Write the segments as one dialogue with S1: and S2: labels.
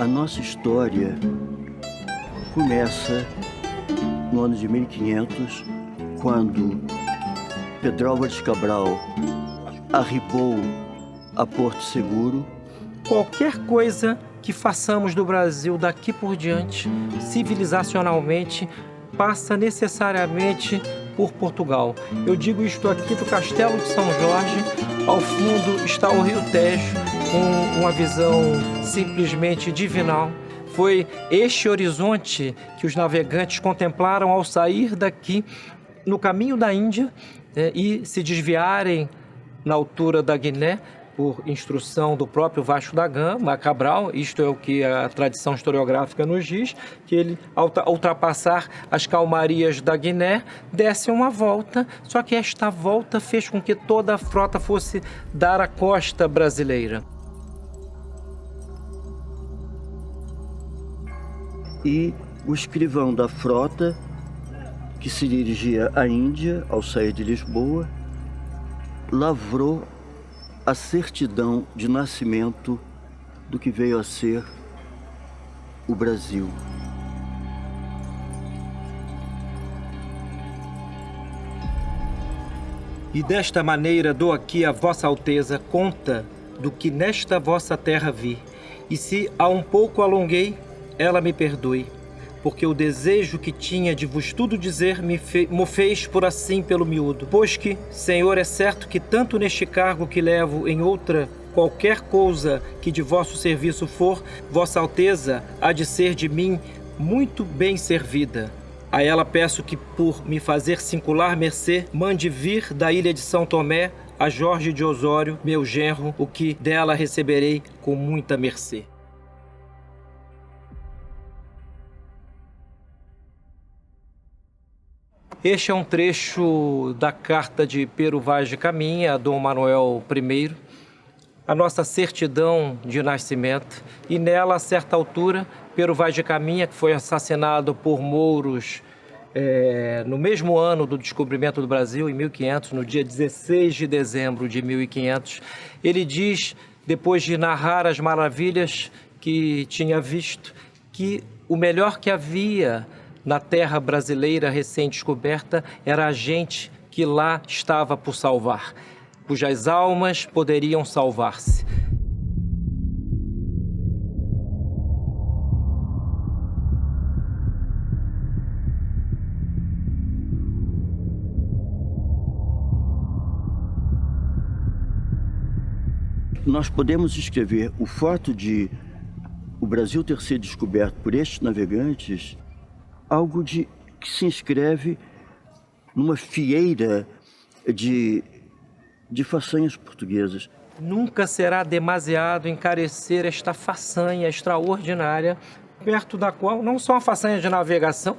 S1: A nossa história começa no ano de 1500, quando Pedro Álvares Cabral arribou a Porto Seguro.
S2: Qualquer coisa que façamos do Brasil daqui por diante, civilizacionalmente, passa necessariamente por Portugal. Eu digo isto aqui do Castelo de São Jorge, ao fundo está o Rio Tejo, com uma visão simplesmente divinal. Foi este horizonte que os navegantes contemplaram ao sair daqui no caminho da Índia e se desviarem na altura da Guiné, por instrução do próprio Vasco da Gama, Cabral. Isto é o que a tradição historiográfica nos diz, que ele, ao ultrapassar as calmarias da Guiné, desse uma volta, só que esta volta fez com que toda a frota fosse dar a costa brasileira.
S1: E o escrivão da frota, que se dirigia à Índia, ao sair de Lisboa, lavrou a certidão de nascimento do que veio a ser o Brasil.
S2: E desta maneira dou aqui a Vossa Alteza conta do que nesta vossa terra vi, e se a um pouco alonguei, ela me perdoe, porque o desejo que tinha de vos tudo dizer me fez por assim pelo miúdo. Pois que, Senhor, é certo que tanto neste cargo que levo em outra qualquer coisa que de vosso serviço for, Vossa Alteza há de ser de mim muito bem servida. A ela peço que, por me fazer singular mercê, mande vir da ilha de São Tomé a Jorge de Osório, meu genro, o que dela receberei com muita mercê. Este é um trecho da carta de Pero Vaz de Caminha a Dom Manuel I, a nossa certidão de nascimento, e nela, a certa altura, Pero Vaz de Caminha, que foi assassinado por mouros no mesmo ano do descobrimento do Brasil, em 1500, no dia 16 de dezembro de 1500, ele diz, depois de narrar as maravilhas que tinha visto, que o melhor que havia na terra brasileira recém-descoberta era a gente que lá estava por salvar, cujas almas poderiam salvar-se.
S1: Nós podemos escrever o fato de o Brasil ter sido descoberto por estes navegantes algo que se inscreve numa fieira de façanhas portuguesas.
S2: Nunca será demasiado encarecer esta façanha extraordinária, perto da qual não só uma façanha de navegação,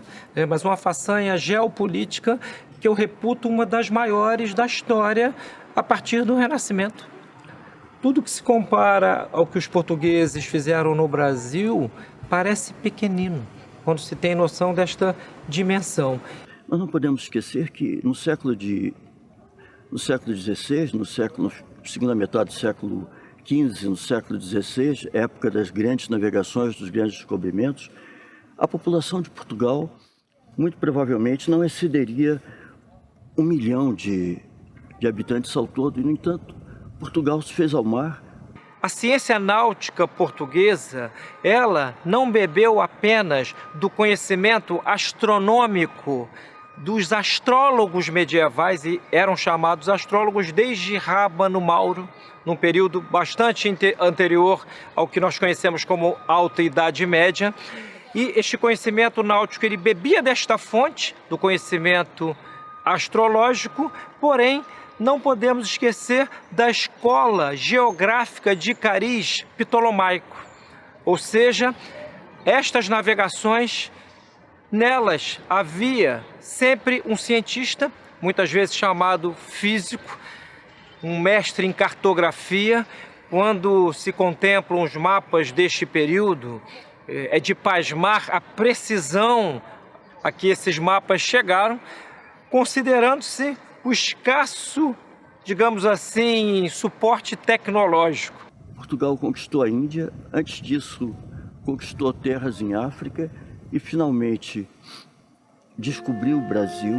S2: mas uma façanha geopolítica que eu reputo uma das maiores da história a partir do Renascimento. Tudo que se compara ao que os portugueses fizeram no Brasil parece pequenino, quando se tem noção desta dimensão.
S1: Nós não podemos esquecer que no século XVI, segunda metade do século XV, no século XVI, época das grandes navegações, dos grandes descobrimentos, a população de Portugal muito provavelmente não excederia 1 milhão de habitantes ao todo, e, no entanto, Portugal se fez ao mar.
S2: A ciência náutica portuguesa, ela não bebeu apenas do conhecimento astronômico dos astrólogos medievais, e eram chamados astrólogos desde Rábano Mauro, num período bastante anterior ao que nós conhecemos como Alta Idade Média. E este conhecimento náutico, ele bebia desta fonte, do conhecimento astrológico, porém, não podemos esquecer da escola geográfica de cariz ptolomaico. Ou seja, estas navegações, nelas havia sempre um cientista, muitas vezes chamado físico, um mestre em cartografia. Quando se contemplam os mapas deste período, é de pasmar a precisão a que esses mapas chegaram, considerando-se o escasso, digamos assim, suporte tecnológico.
S1: Portugal conquistou a Índia. Antes disso, conquistou terras em África e finalmente descobriu o Brasil,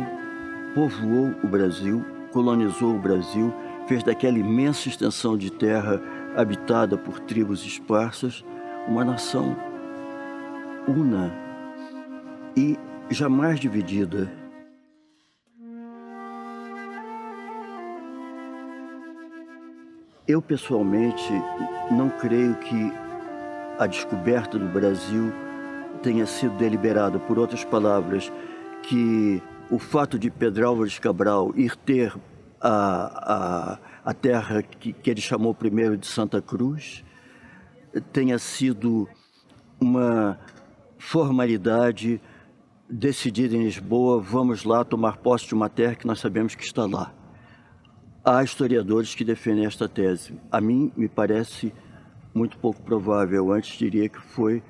S1: povoou o Brasil, colonizou o Brasil, fez daquela imensa extensão de terra habitada por tribos esparsas uma nação una e jamais dividida. Eu, pessoalmente, não creio que a descoberta do Brasil tenha sido deliberada. Por outras palavras, que o fato de Pedro Álvares Cabral ir ter a terra que ele chamou primeiro de Santa Cruz tenha sido uma formalidade decidida em Lisboa, vamos lá tomar posse de uma terra que nós sabemos que está lá. Há historiadores que defendem esta tese. A mim me parece muito pouco provável, antes diria que foi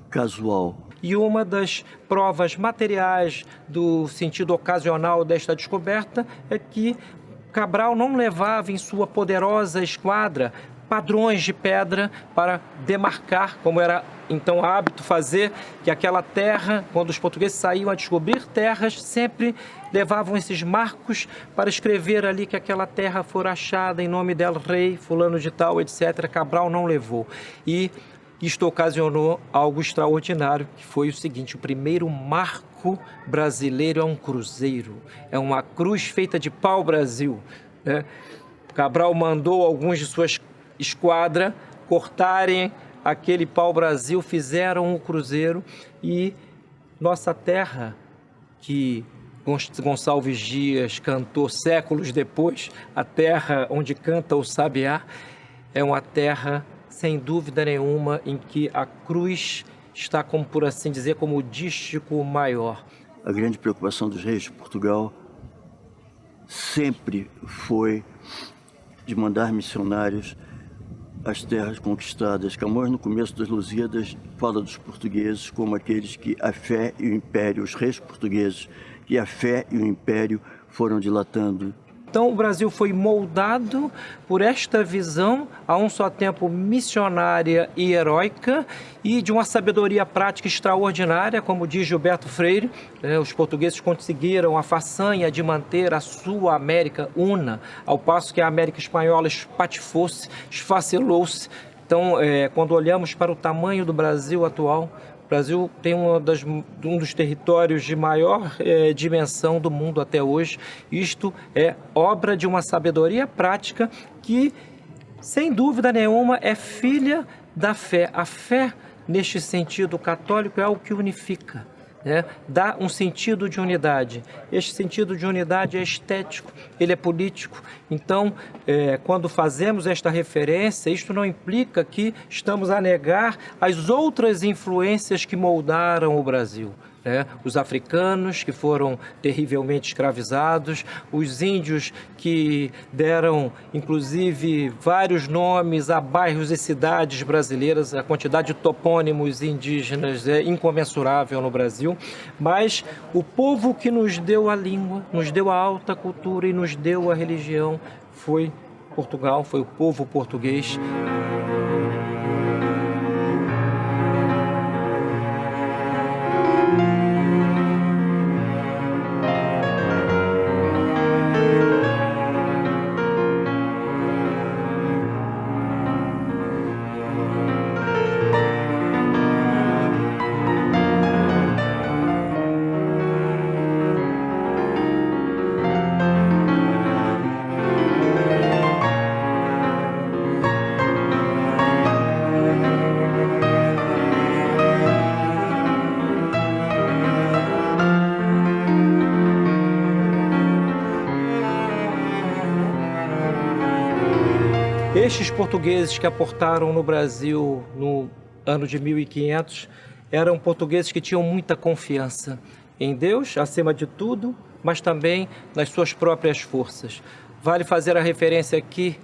S1: casual.
S2: E uma das provas materiais do sentido ocasional desta descoberta é que Cabral não levava em sua poderosa esquadra padrões de pedra para demarcar, como era então hábito fazer, que aquela terra, quando os portugueses saíam a descobrir terras, sempre levavam esses marcos para escrever ali que aquela terra fora achada em nome del rei, fulano de tal, etc. Cabral não levou. E isto ocasionou algo extraordinário, que foi o seguinte: o primeiro marco brasileiro é um cruzeiro, é uma cruz feita de pau-brasil, né? Cabral mandou alguns de suas esquadras cortarem aquele pau-brasil, fizeram um cruzeiro, e nossa terra, que Gonçalves Dias cantou séculos depois, a terra onde canta o sabiá, é uma terra sem dúvida nenhuma em que a cruz está, como por assim dizer, como o dístico maior.
S1: A grande preocupação dos reis de Portugal sempre foi de mandar missionários às terras conquistadas. Camões, no começo das Lusíadas, fala dos portugueses como aqueles que a fé e o império, os reis portugueses, que a fé e o império foram dilatando.
S2: Então o Brasil foi moldado por esta visão, a um só tempo missionária e heróica, e de uma sabedoria prática extraordinária, como diz Gilberto Freire. Os portugueses conseguiram a façanha de manter a sua América una, ao passo que a América espanhola espatifou-se, esfacelou-se. Então, quando olhamos para o tamanho do Brasil atual, o Brasil tem um dos territórios de maior dimensão do mundo até hoje. Isto é obra de uma sabedoria prática que, sem dúvida nenhuma, é filha da fé. A fé, neste sentido católico, é algo que unifica, né? Dá um sentido de unidade. Este sentido de unidade é estético, ele é político. Então, quando fazemos esta referência, isto não implica que estamos a negar as outras influências que moldaram o Brasil, né? Os africanos, que foram terrivelmente escravizados, os índios, que deram inclusive vários nomes a bairros e cidades brasileiras. A quantidade de topônimos indígenas é incomensurável no Brasil, mas o povo que nos deu a língua, nos deu a alta cultura e nos deu a religião foi Portugal, foi o povo português. Estes portugueses que aportaram no Brasil no ano de 1500 eram portugueses que tinham muita confiança em Deus, acima de tudo, mas também nas suas próprias forças. Vale fazer a referência aqui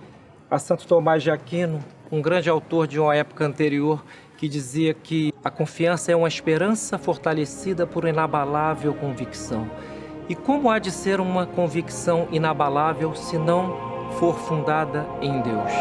S2: a Santo Tomás de Aquino, um grande autor de uma época anterior, que dizia que a confiança é uma esperança fortalecida por inabalável convicção. E como há de ser uma convicção inabalável se não for fundada em Deus?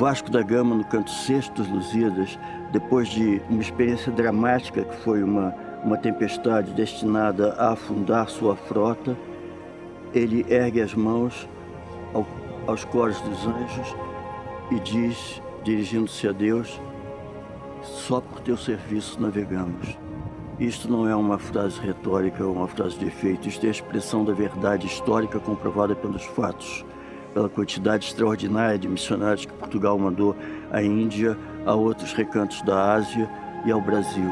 S1: Vasco da Gama, no canto sexto dos Lusíadas, depois de uma experiência dramática que foi uma tempestade destinada a afundar sua frota, ele ergue as mãos aos coros dos anjos e diz, dirigindo-se a Deus: só por teu serviço navegamos. Isto não é uma frase retórica ou uma frase de efeito, isto é a expressão da verdade histórica comprovada pelos fatos, pela quantidade extraordinária de missionários que Portugal mandou à Índia, a outros recantos da Ásia e ao Brasil.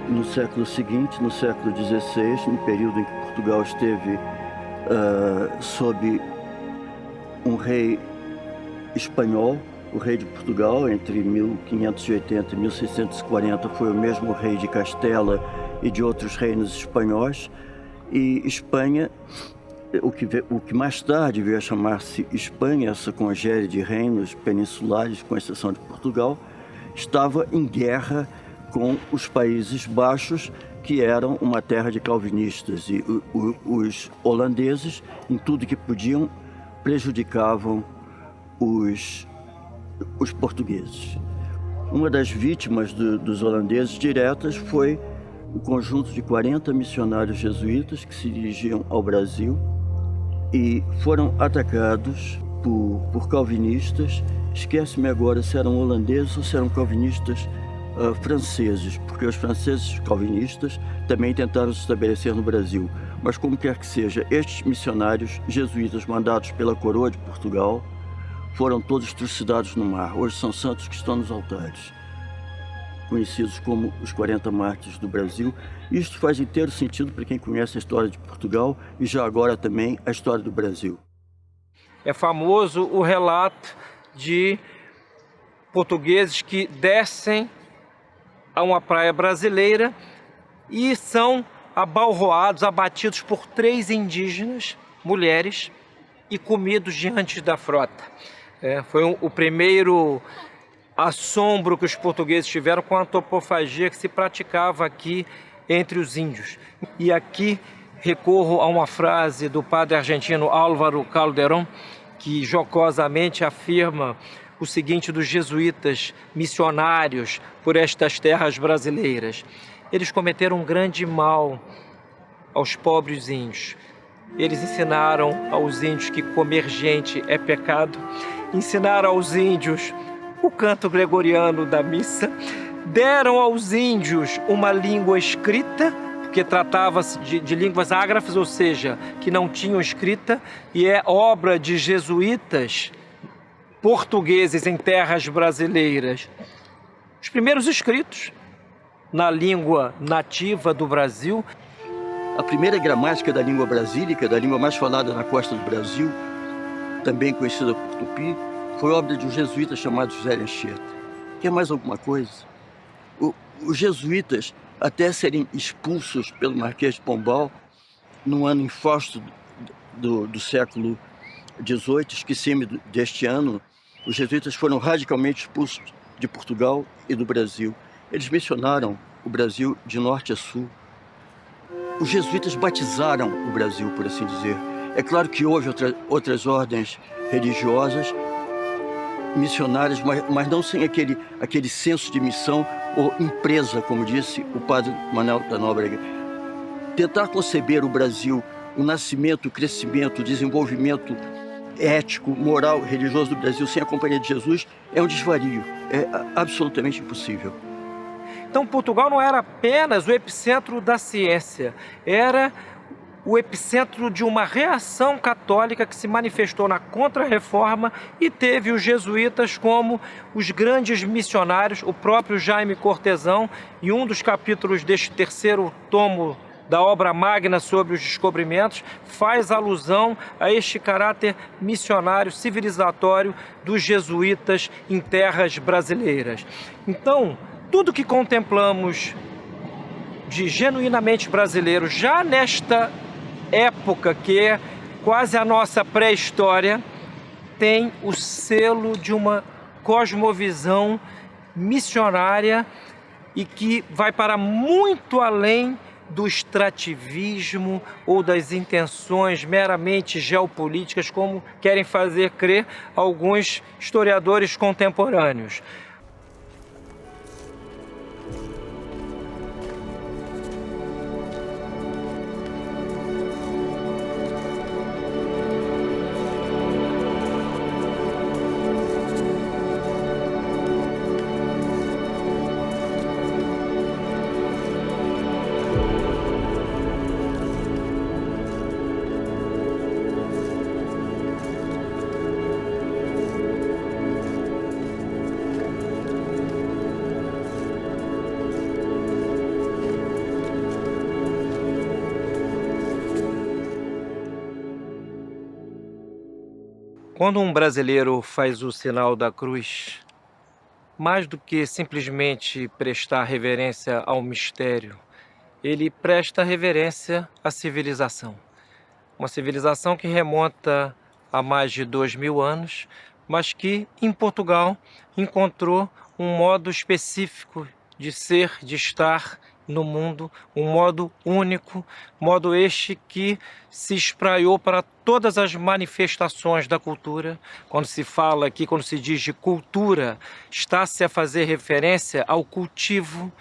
S1: No século seguinte, no século XVI, no período em que Portugal esteve sob um rei espanhol, o rei de Portugal, entre 1580 e 1640, foi o mesmo rei de Castela e de outros reinos espanhóis, e Espanha, o que mais tarde veio a chamar-se Espanha, essa congélia de reinos peninsulares, com exceção de Portugal, estava em guerra com os Países Baixos, que eram uma terra de calvinistas, e os holandeses, em tudo que podiam, prejudicavam os portugueses. Uma das vítimas dos holandeses diretas foi o conjunto de 40 missionários jesuítas que se dirigiam ao Brasil e foram atacados por calvinistas. Esquece-me agora se eram holandeses ou se eram calvinistas franceses, porque os franceses calvinistas também tentaram se estabelecer no Brasil. Mas como quer que seja, estes missionários jesuítas mandados pela coroa de Portugal foram todos trucidados no mar. Hoje são santos que estão nos altares, conhecidos como os 40 mártires do Brasil. Isto faz inteiro sentido para quem conhece a história de Portugal e já agora também a história do Brasil.
S2: É famoso o relato de portugueses que descem a uma praia brasileira e são abalroados, abatidos por 3 indígenas, mulheres, e comidos diante da frota. Foi o primeiro assombro que os portugueses tiveram com a antropofagia que se praticava aqui entre os índios. E aqui recorro a uma frase do padre argentino Álvaro Calderón, que jocosamente afirma o seguinte dos jesuítas missionários por estas terras brasileiras: eles cometeram um grande mal aos pobres índios. Eles ensinaram aos índios que comer gente é pecado, ensinaram aos índios o canto gregoriano da missa, deram aos índios uma língua escrita, porque tratava-se de línguas ágrafas, ou seja, que não tinham escrita, e é obra de jesuítas portugueses em terras brasileiras. Os primeiros escritos na língua nativa do Brasil.
S1: A primeira gramática da língua brasílica, da língua mais falada na costa do Brasil, também conhecida por Tupi, foi obra de um jesuíta chamado José Anchieta. Quer mais alguma coisa? Os jesuítas, até serem expulsos pelo Marquês de Pombal, no ano infausto do século XVIII, esqueci-me deste ano, os jesuítas foram radicalmente expulsos de Portugal e do Brasil. Eles missionaram o Brasil de norte a sul. Os jesuítas batizaram o Brasil, por assim dizer. É claro que houve outras ordens religiosas missionárias, mas não sem aquele senso de missão ou empresa, como disse o padre Manuel da Nóbrega. Tentar conceber o Brasil, o nascimento, o crescimento, o desenvolvimento ético, moral, religioso do Brasil sem a companhia de Jesus é um desvario, é absolutamente impossível.
S2: Então Portugal não era apenas o epicentro da ciência, era o epicentro de uma reação católica que se manifestou na Contra-Reforma e teve os jesuítas como os grandes missionários, o próprio Jaime Cortesão, e um dos capítulos deste 3º tomo da obra magna sobre os descobrimentos, faz alusão a este caráter missionário, civilizatório dos jesuítas em terras brasileiras. Então, tudo que contemplamos de genuinamente brasileiro, já nesta época que é quase a nossa pré-história, tem o selo de uma cosmovisão missionária e que vai para muito além do extrativismo ou das intenções meramente geopolíticas, como querem fazer crer alguns historiadores contemporâneos. Quando um brasileiro faz o sinal da cruz, mais do que simplesmente prestar reverência ao mistério, ele presta reverência à civilização. Uma civilização que remonta a mais de 2000 anos, mas que, em Portugal, encontrou um modo específico de ser, de estar no mundo, um modo único, modo este que se espraiou para todas as manifestações da cultura. Quando se fala aqui, quando se diz de cultura, está-se a fazer referência ao cultivo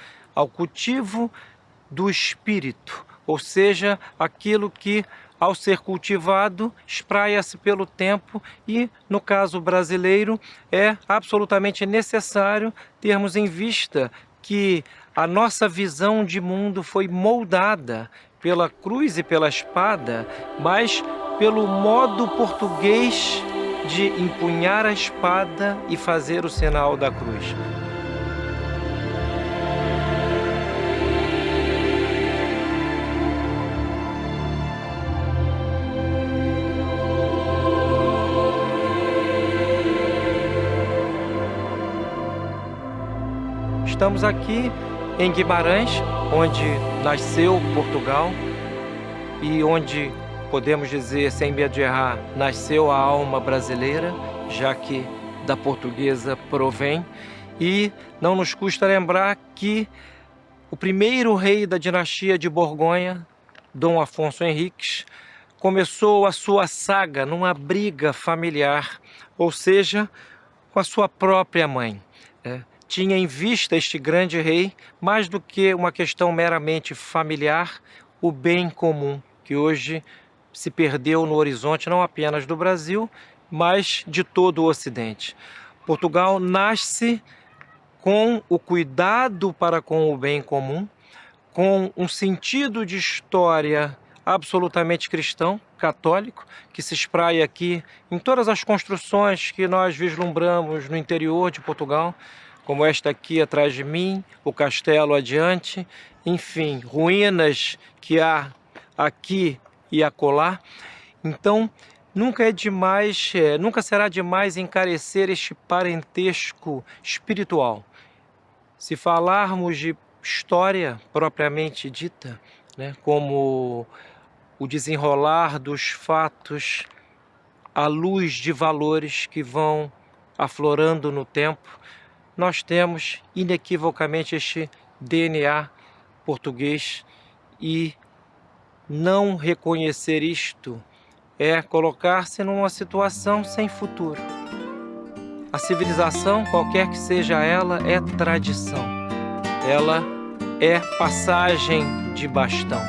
S2: do espírito, ou seja, aquilo que, ao ser cultivado, espraia-se pelo tempo e, no caso brasileiro, é absolutamente necessário termos em vista que a nossa visão de mundo foi moldada pela cruz e pela espada, mas pelo modo português de empunhar a espada e fazer o sinal da cruz. Estamos aqui em Guimarães, onde nasceu Portugal e onde, podemos dizer, sem medo de errar, nasceu a alma brasileira, já que da portuguesa provém. E não nos custa lembrar que o primeiro rei da dinastia de Borgonha, Dom Afonso Henriques, começou a sua saga numa briga familiar, ou seja, com a sua própria mãe. Tinha em vista este grande rei, mais do que uma questão meramente familiar, o bem comum, que hoje se perdeu no horizonte não apenas do Brasil, mas de todo o Ocidente. Portugal nasce com o cuidado para com o bem comum, com um sentido de história absolutamente cristão, católico, que se espraia aqui em todas as construções que nós vislumbramos no interior de Portugal, como esta aqui atrás de mim, o castelo adiante, enfim, ruínas que há aqui e acolá. Então, nunca será demais encarecer este parentesco espiritual. Se falarmos de história propriamente dita, como o desenrolar dos fatos à luz de valores que vão aflorando no tempo, nós temos inequivocamente este DNA português e não reconhecer isto é colocar-se numa situação sem futuro. A civilização, qualquer que seja ela, é tradição. Ela é passagem de bastão.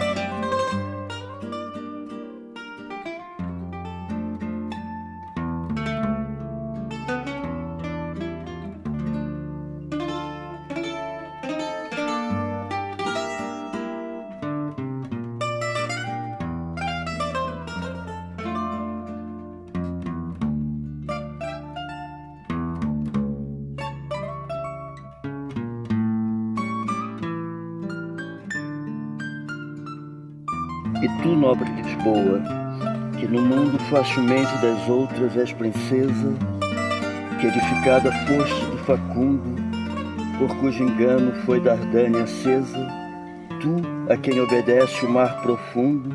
S1: E tu, nobre Lisboa, que no mundo facilmente das outras és princesa, que edificada foste do Facundo, por cujo engano foi Dardânia acesa, tu, a quem obedece o mar profundo,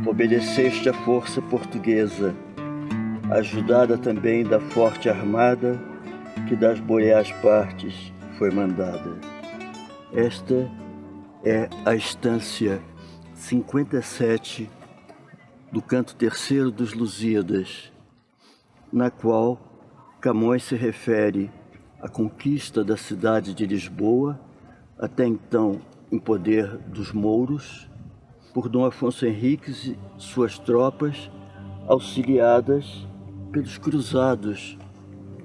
S1: obedeceste à força portuguesa, ajudada também da forte armada que das boreais partes foi mandada. Esta é a estância 57 do canto terceiro dos Lusíadas, na qual Camões se refere à conquista da cidade de Lisboa, até então em poder dos mouros, por Dom Afonso Henriques e suas tropas, auxiliadas pelos cruzados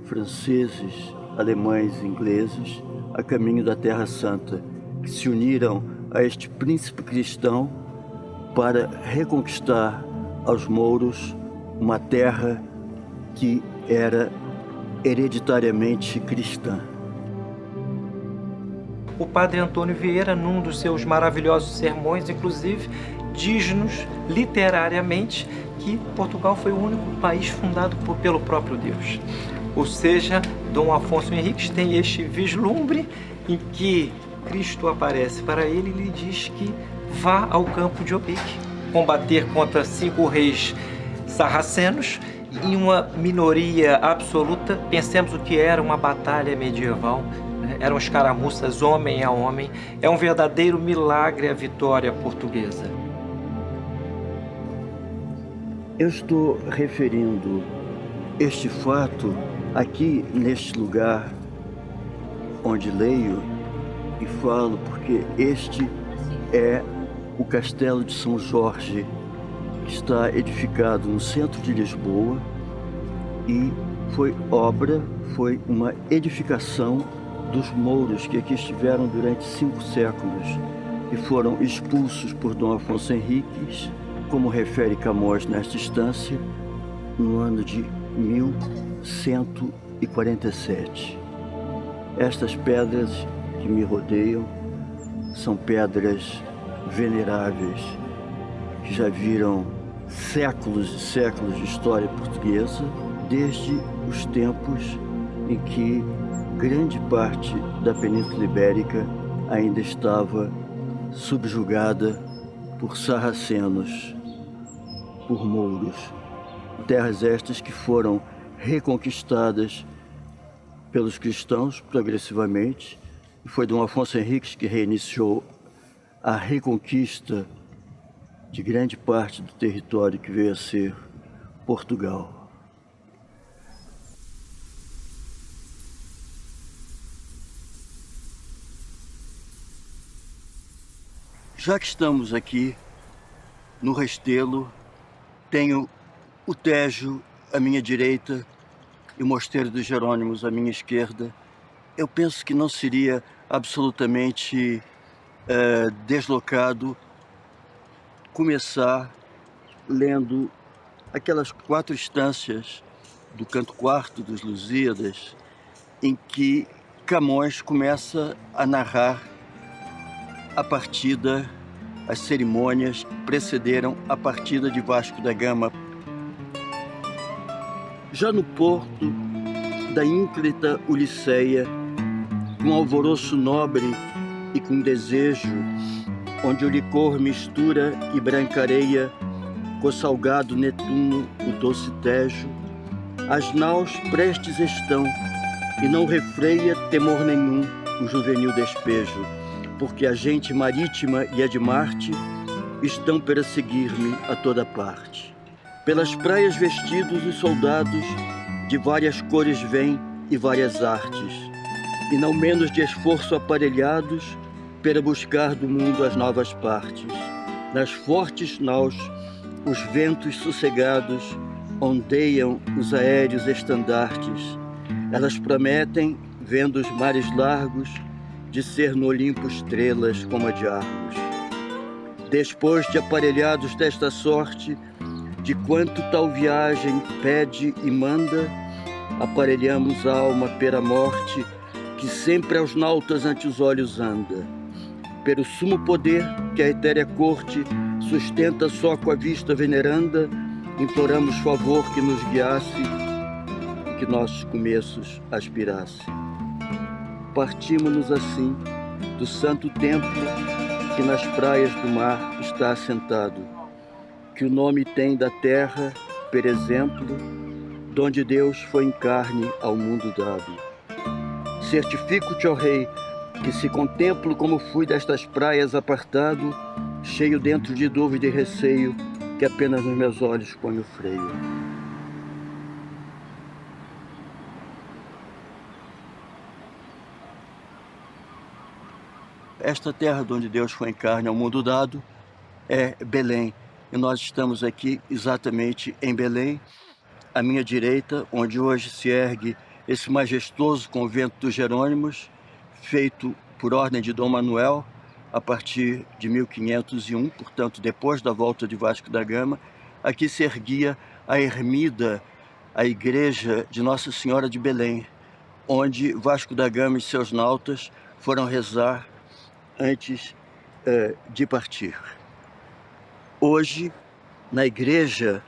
S1: franceses, alemães e ingleses, a caminho da Terra Santa, que se uniram a este príncipe cristão para reconquistar aos mouros uma terra que era hereditariamente cristã.
S2: O padre Antônio Vieira, num dos seus maravilhosos sermões, inclusive, diz-nos literariamente que Portugal foi o único país fundado pelo próprio Deus. Ou seja, Dom Afonso Henriques tem este vislumbre em que Cristo aparece para ele e lhe diz que vá ao campo de Opique, combater contra 5 reis sarracenos e uma minoria absoluta. Pensemos o que era uma batalha medieval, né? Eram escaramuças homem a homem. É um verdadeiro milagre a vitória portuguesa.
S1: Eu estou referindo este fato aqui neste lugar onde leio e falo, porque este é o Castelo de São Jorge, que está edificado no centro de Lisboa e foi uma edificação dos mouros que aqui estiveram durante 5 séculos e foram expulsos por Dom Afonso Henriques, como refere Camões nesta instância, no ano de 1147. Estas pedras que me rodeiam são pedras veneráveis que já viram séculos e séculos de história portuguesa, desde os tempos em que grande parte da Península Ibérica ainda estava subjugada por sarracenos, por mouros. Terras estas que foram reconquistadas pelos cristãos progressivamente, e foi Dom Afonso Henriques que reiniciou a reconquista de grande parte do território que veio a ser Portugal. Já que estamos aqui no Restelo, tenho o Tejo à minha direita e o Mosteiro dos Jerônimos à minha esquerda. Eu penso que não seria absolutamente deslocado começar lendo aquelas 4 instâncias do canto quarto dos Lusíadas, em que Camões começa a narrar a partida, as cerimônias que precederam a partida de Vasco da Gama. Já no porto da ínclita Uliceia, com alvoroço nobre e com desejo, onde o licor mistura e branca areia, com salgado Netuno o doce Tejo, as naus prestes estão, e não refreia temor nenhum o juvenil despejo, porque a gente marítima e a de Marte estão para seguir-me a toda parte. Pelas praias vestidos os soldados de várias cores vêm e várias artes, e não menos de esforço aparelhados para buscar do mundo as novas partes. Nas fortes naus os ventos sossegados ondeiam os aéreos estandartes. Elas prometem, vendo os mares largos, de ser no Olimpo estrelas como a de Argos. Depois de aparelhados desta sorte, de quanto tal viagem pede e manda, aparelhamos a alma pela morte, que sempre aos nautas ante os olhos anda. Pelo sumo poder que a etérea corte sustenta só com a vista veneranda, imploramos favor que nos guiasse e que nossos começos aspirasse. Partimos-nos assim do santo templo que nas praias do mar está assentado, que o nome tem da terra, por exemplo, donde Deus foi em carne ao mundo dado. Certifico-te, ó Rei, que se contemplo como fui destas praias apartado, cheio dentro de dúvida e receio, que apenas nos meus olhos ponho freio. Esta terra onde Deus foi em carne ao mundo dado é Belém. E nós estamos aqui exatamente em Belém, à minha direita, onde hoje se ergue esse majestoso convento dos Jerônimos, feito por ordem de Dom Manuel, a partir de 1501, portanto, depois da volta de Vasco da Gama. Aqui se erguia a ermida, a igreja de Nossa Senhora de Belém, onde Vasco da Gama e seus nautas foram rezar antes de partir. Hoje, na igreja,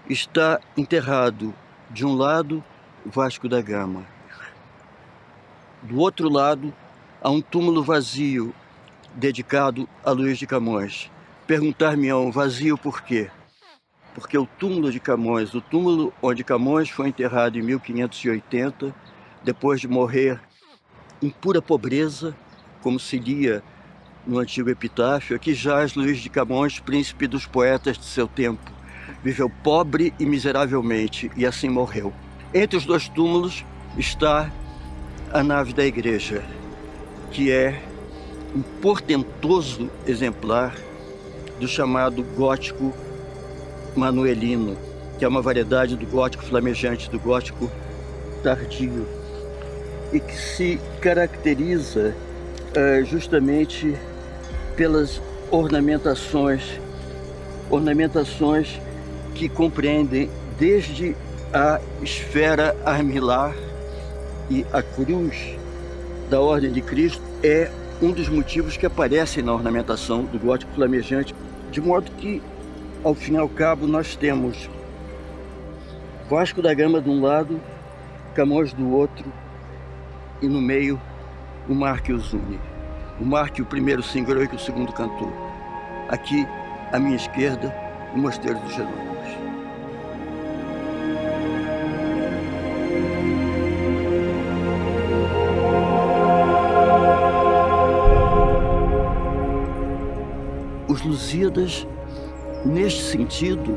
S1: está enterrado, de um lado, Vasco da Gama. Do outro lado, há um túmulo vazio, dedicado a Luís de Camões. Perguntar-me-ão, vazio por quê? Porque o túmulo de Camões, o túmulo onde Camões foi enterrado em 1580, depois de morrer em pura pobreza, como se lia no antigo epitáfio, aqui jaz Luís de Camões, príncipe dos poetas de seu tempo. Viveu pobre e miseravelmente, e assim morreu. Entre os dois túmulos está a nave da igreja, que é um portentoso exemplar do chamado gótico manuelino, que é uma variedade do gótico flamejante, do gótico tardio, e que se caracteriza justamente pelas ornamentações que compreendem desde a esfera armilar e a cruz da Ordem de Cristo. É um dos motivos que aparecem na ornamentação do gótico flamejante, de modo que, ao fim e ao cabo, nós temos Vasco da Gama de um lado, Camões do outro, e no meio o mar que os une. O mar que o primeiro se engrou e que o segundo cantou. Aqui, à minha esquerda, o Mosteiro dos Jerônimos. Os Lusíadas, neste sentido,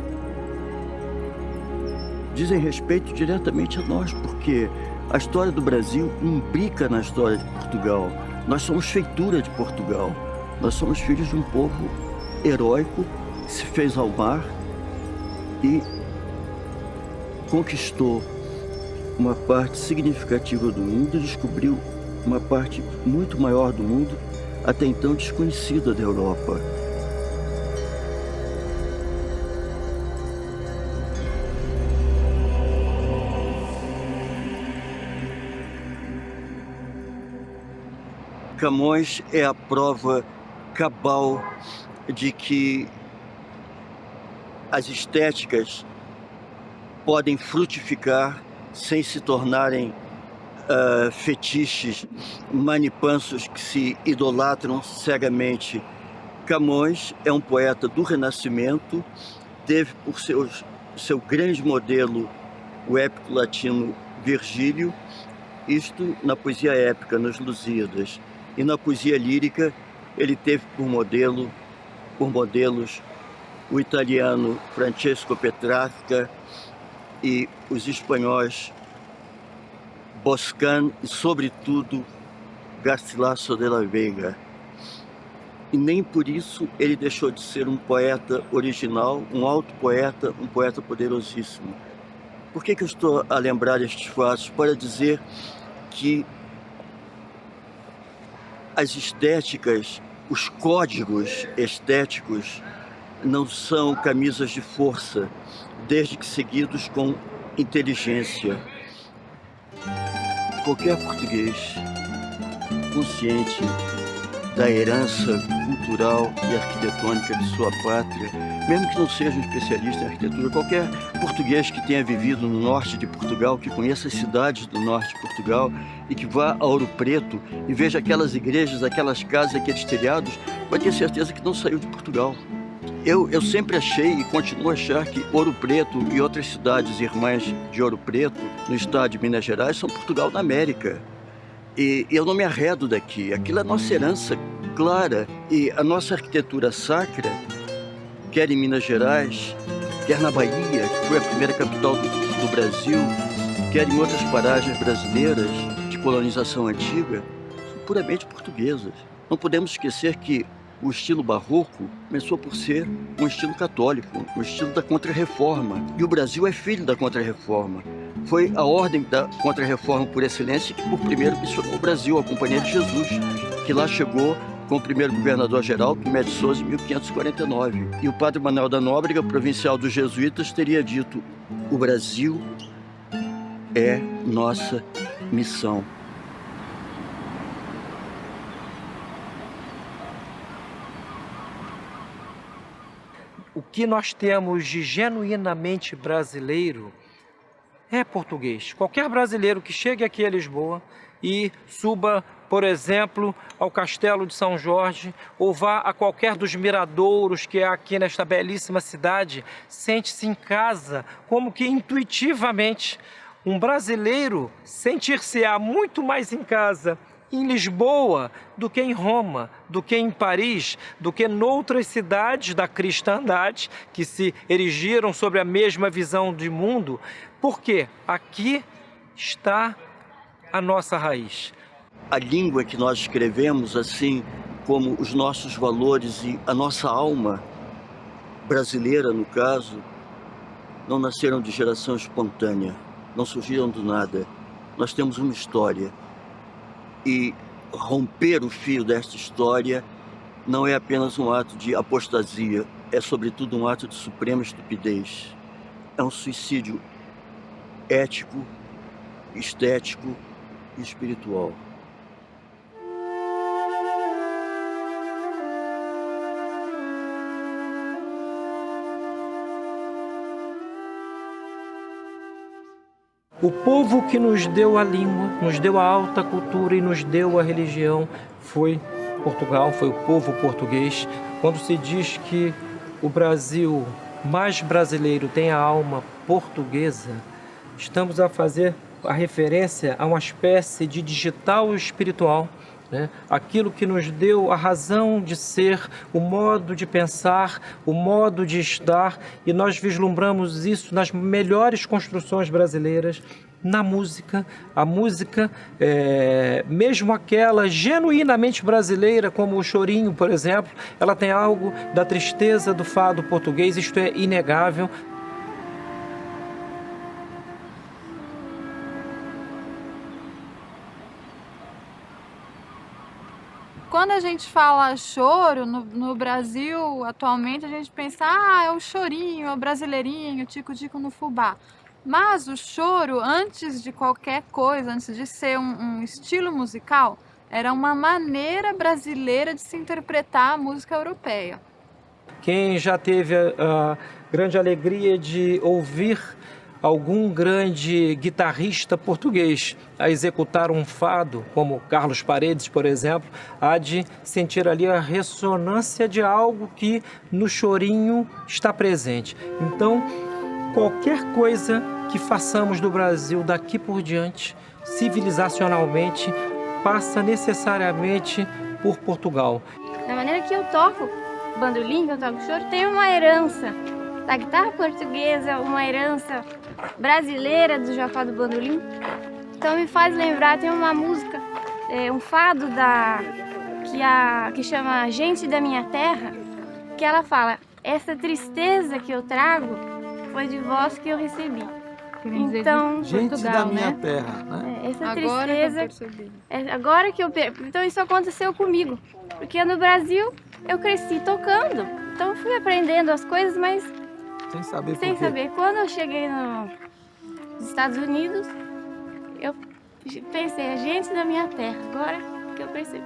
S1: dizem respeito diretamente a nós, porque a história do Brasil imbrica na história de Portugal. Nós somos feitura de Portugal. Nós somos filhos de um povo heróico que se fez ao mar e conquistou uma parte significativa do mundo e descobriu uma parte muito maior do mundo, até então desconhecida da Europa. Camões é a prova cabal de que as estéticas podem frutificar sem se tornarem fetiches manipansos que se idolatram cegamente. Camões é um poeta do Renascimento, teve por seu grande modelo o épico latino Virgílio, isto na poesia épica, nos Lusíadas. E na poesia lírica, ele teve por modelos o italiano Francesco Petrarca e os espanhóis Boscan e, sobretudo, Garcilaso de la Vega. E nem por isso ele deixou de ser um poeta original, um alto poeta, um poeta poderosíssimo. Por que eu estou a lembrar estes fatos? Para dizer que as estéticas, os códigos estéticos não são camisas de força, desde que seguidos com inteligência. Qualquer português consciente da herança cultural e arquitetônica de sua pátria, mesmo que não seja um especialista em arquitetura, qualquer português que tenha vivido no norte de Portugal, que conheça as cidades do norte de Portugal e que vá a Ouro Preto e veja aquelas igrejas, aquelas casas, aqueles telhados, vai ter certeza que não saiu de Portugal. Eu sempre achei e continuo a achar que Ouro Preto e outras cidades irmãs de Ouro Preto, no estado de Minas Gerais, são Portugal da América. E eu não me arredo daqui. Aquilo é nossa herança clara. E a nossa arquitetura sacra, quer em Minas Gerais, quer na Bahia, que foi a primeira capital do Brasil, quer em outras paragens brasileiras de colonização antiga, são puramente portuguesas. Não podemos esquecer que o estilo barroco começou por ser um estilo católico, um estilo da Contra-Reforma. E o Brasil é filho da Contra-Reforma. Foi a ordem da Contra-Reforma por excelência que por primeiro missionou o Brasil, a Companhia de Jesus, que lá chegou com o primeiro governador Geraldo Tomé de Souza em 1549. E o padre Manuel da Nóbrega, provincial dos jesuítas, teria dito: o Brasil é nossa missão.
S2: O que nós temos de genuinamente brasileiro é português. Qualquer brasileiro que chegue aqui a Lisboa e suba, por exemplo, ao Castelo de São Jorge, ou vá a qualquer dos miradouros que há aqui nesta belíssima cidade, sente-se em casa, como que intuitivamente. Um brasileiro sentir-se-á muito mais em casa em Lisboa do que em Roma, do que em Paris, do que noutras cidades da cristandade que se erigiram sobre a mesma visão de mundo, porque aqui está a nossa raiz.
S1: A língua que nós escrevemos, assim como os nossos valores e a nossa alma brasileira, no caso, não nasceram de geração espontânea, não surgiram do nada. Nós temos uma história. E romper o fio desta história não é apenas um ato de apostasia, é sobretudo um ato de suprema estupidez. É um suicídio ético, estético e espiritual.
S2: O povo que nos deu a língua, nos deu a alta cultura e nos deu a religião foi Portugal, foi o povo português. Quando se diz que o Brasil mais brasileiro tem a alma portuguesa, estamos a fazer a referência a uma espécie de digital espiritual, né? Aquilo que nos deu a razão de ser, o modo de pensar, o modo de estar, e nós vislumbramos isso nas melhores construções brasileiras, na música. A música, mesmo aquela genuinamente brasileira, como o chorinho, por exemplo, ela tem algo da tristeza do fado português, isto é inegável.
S3: Quando a gente fala choro no Brasil, atualmente, a gente pensa, é o chorinho, é o brasileirinho, tico-tico no fubá. Mas o choro, antes de qualquer coisa, antes de ser um estilo musical, era uma maneira brasileira de se interpretar a música europeia.
S2: Quem já teve a grande alegria de ouvir algum grande guitarrista português a executar um fado, como Carlos Paredes, por exemplo, há de sentir ali a ressonância de algo que no chorinho está presente. Então, qualquer coisa que façamos do Brasil daqui por diante, civilizacionalmente, passa necessariamente por Portugal.
S4: Da maneira que eu toco bandolim, que eu toco choro, tem uma herança da guitarra portuguesa, uma herança brasileira do Jafá do Bandolim. Então me faz lembrar, tem uma música, um fado que chama Gente da Minha Terra, que ela fala: essa tristeza que eu trago foi de vós que eu recebi. Então,
S5: Gente
S3: Portugal,
S5: da minha
S3: né?
S5: terra, né?
S4: Essa
S3: Agora
S4: tristeza,
S3: que eu percebi.
S4: agora que eu percebi. Então isso aconteceu comigo, porque no Brasil eu cresci tocando, então eu fui aprendendo as coisas, mas
S5: Sem saber
S4: sem
S5: por quê.
S4: saber. Quando eu cheguei nos Estados Unidos, eu pensei, a gente da minha terra, agora que eu percebi.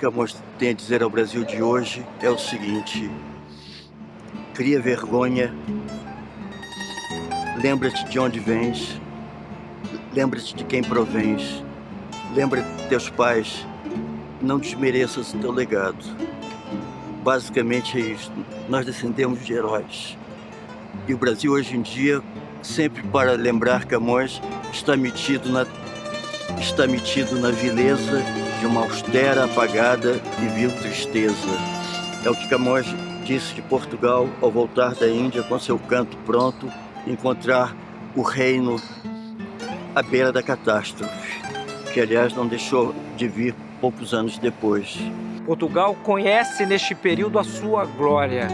S1: Camões tem a dizer ao Brasil de hoje é o seguinte: cria vergonha, lembra-te de onde vens, lembra-te de quem provens, lembra-te de teus pais, não desmereças o teu legado. Basicamente é isso. Nós descendemos de heróis. E o Brasil hoje em dia, sempre para lembrar Camões, está metido na vileza de uma austera, apagada e vil tristeza. É o que Camões disse de Portugal ao voltar da Índia com seu canto pronto, encontrar o reino à beira da catástrofe, que aliás não deixou de vir poucos anos depois.
S2: Portugal conhece neste período a sua glória,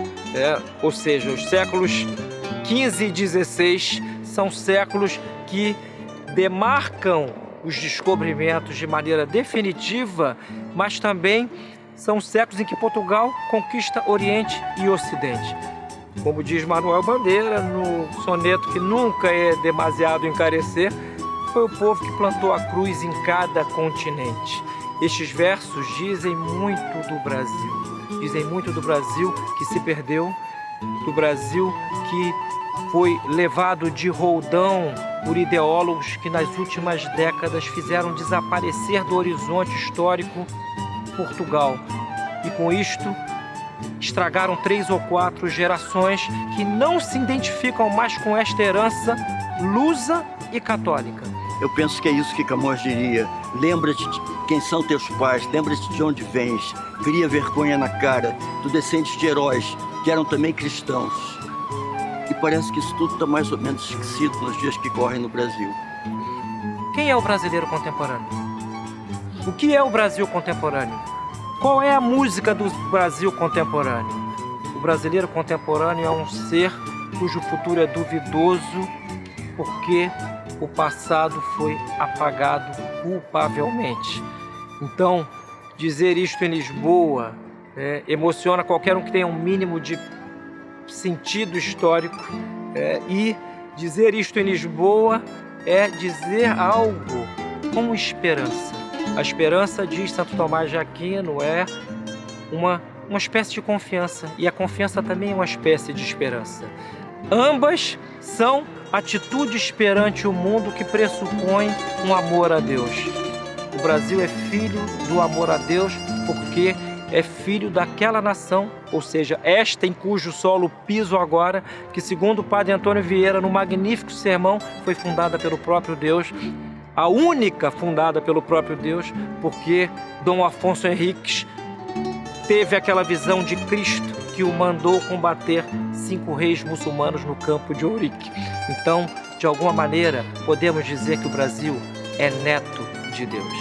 S2: ou seja, os séculos XV e XVI são séculos que demarcam os descobrimentos de maneira definitiva, mas também são séculos em que Portugal conquista Oriente e Ocidente. Como diz Manuel Bandeira no soneto que nunca é demasiado encarecer, foi o povo que plantou a cruz em cada continente. Estes versos dizem muito do Brasil que se perdeu, do Brasil que foi levado de roldão por ideólogos que nas últimas décadas fizeram desaparecer do horizonte histórico Portugal. E com isto estragaram 3 ou 4 gerações que não se identificam mais com esta herança lusa e católica.
S1: Eu penso que é isso que Camões diria. Lembra-te de quem são teus pais, lembra-te de onde vens, cria vergonha na cara, tu descendentes de heróis que eram também cristãos. E parece que isso tudo está mais ou menos esquecido nos dias que correm no Brasil.
S2: Quem é o brasileiro contemporâneo? O que é o Brasil contemporâneo? Qual é a música do Brasil contemporâneo? O brasileiro contemporâneo é um ser cujo futuro é duvidoso porque o passado foi apagado culpavelmente. Então, dizer isto em Lisboa emociona qualquer um que tenha um mínimo de sentido histórico, e dizer isto em Lisboa é dizer algo com esperança. A esperança, diz Santo Tomás de Aquino, é uma espécie de confiança, e a confiança também é uma espécie de esperança. Ambas são atitudes perante o mundo que pressupõem um amor a Deus. O Brasil é filho do amor a Deus porque é filho daquela nação, ou seja, esta em cujo solo piso agora, que segundo o padre Antônio Vieira, no magnífico sermão, foi fundada pelo próprio Deus, a única fundada pelo próprio Deus, porque Dom Afonso Henriques teve aquela visão de Cristo que o mandou combater 5 reis muçulmanos no campo de Ourique. Então, de alguma maneira, podemos dizer que o Brasil é neto de Deus.